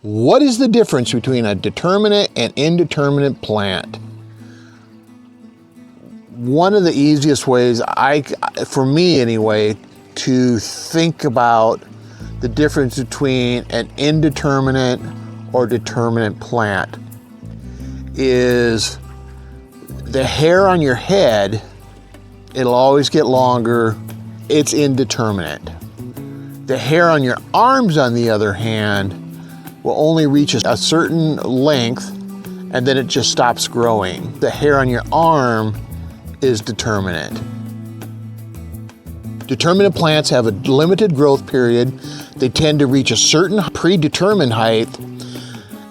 What is the difference between a determinate and indeterminate plant? One of the easiest ways, for me anyway, to think about the difference between an indeterminate or determinate plant is the hair on your head. It'll always get longer. It's indeterminate. The hair on your arms, on the other hand, will only reach a certain length and then it just stops growing. The hair on your arm is determinate. Determinate plants have a limited growth period. They tend to reach a certain predetermined height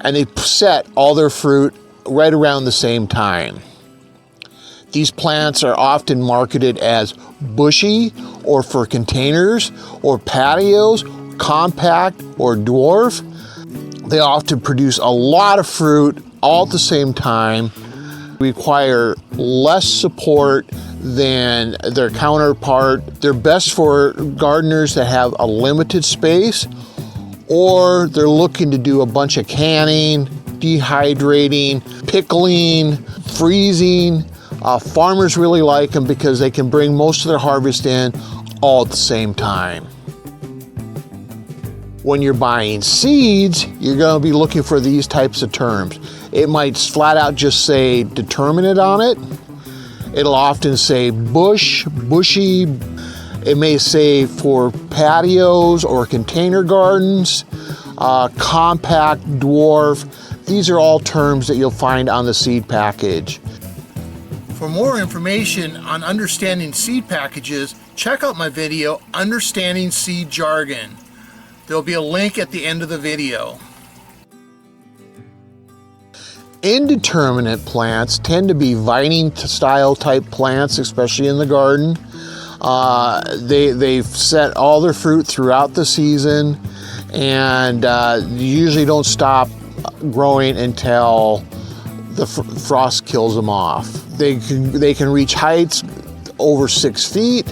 and they set all their fruit right around the same time. These plants are often marketed as bushy or for containers or patios, compact or dwarf. They often produce a lot of fruit all at the same time, require less support than their counterpart. They're best for gardeners that have a limited space, or they're looking to do a bunch of canning, dehydrating, pickling, freezing. Farmers really like them because they can bring most of their harvest in all at the same time. When you're buying seeds, you're going to be looking for these types of terms. It might flat out just say determinate on it. It'll often say bush, bushy. It may say for patios or container gardens, compact, dwarf. These are all terms that you'll find on the seed package. For more information on understanding seed packages, check out my video, Understanding Seed Jargon. There'll be a link at the end of the video. Indeterminate plants tend to be vining style type plants, especially in the garden. They've set all their fruit throughout the season and usually don't stop growing until the frost kills them off. They can reach heights over 6 feet.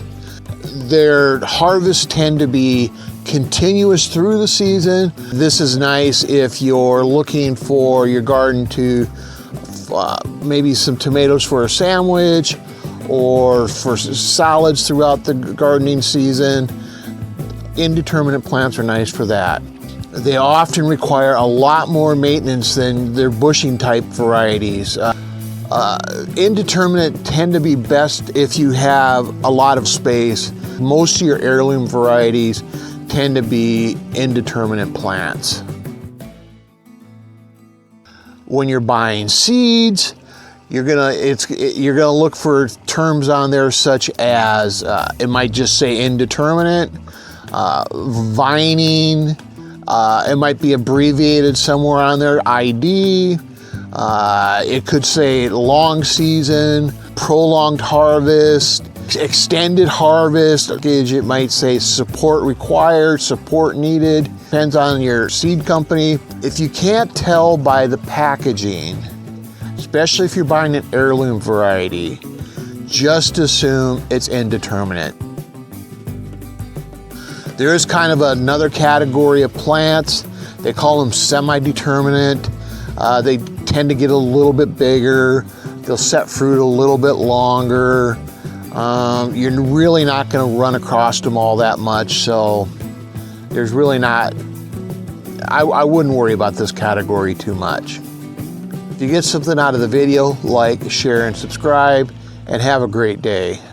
Their harvests tend to be continuous through the season. This is nice if you're looking for your garden to maybe some tomatoes for a sandwich or for salads throughout the gardening season. Indeterminate plants are nice for that. They often require a lot more maintenance than their bushing type varieties. Indeterminate tend to be best if you have a lot of space. Most of your heirloom varieties tend to be indeterminate plants. When you're buying seeds, you're gonna look for terms on there such as it might just say indeterminate, vining. It might be abbreviated somewhere on there, ID. It could say long season, prolonged harvest, extended harvest. It might say support required, support needed. Depends on your seed company. If you can't tell by the packaging, especially if you're buying an heirloom variety, just assume it's indeterminate. There is kind of another category of plants. They call them semi-determinate. They tend to get a little bit bigger. They'll set fruit a little bit longer. You're really not going to run across them all that much, so there's really not, I wouldn't worry about this category too much. If you get something out of the video, like, share, and subscribe, and have a great day.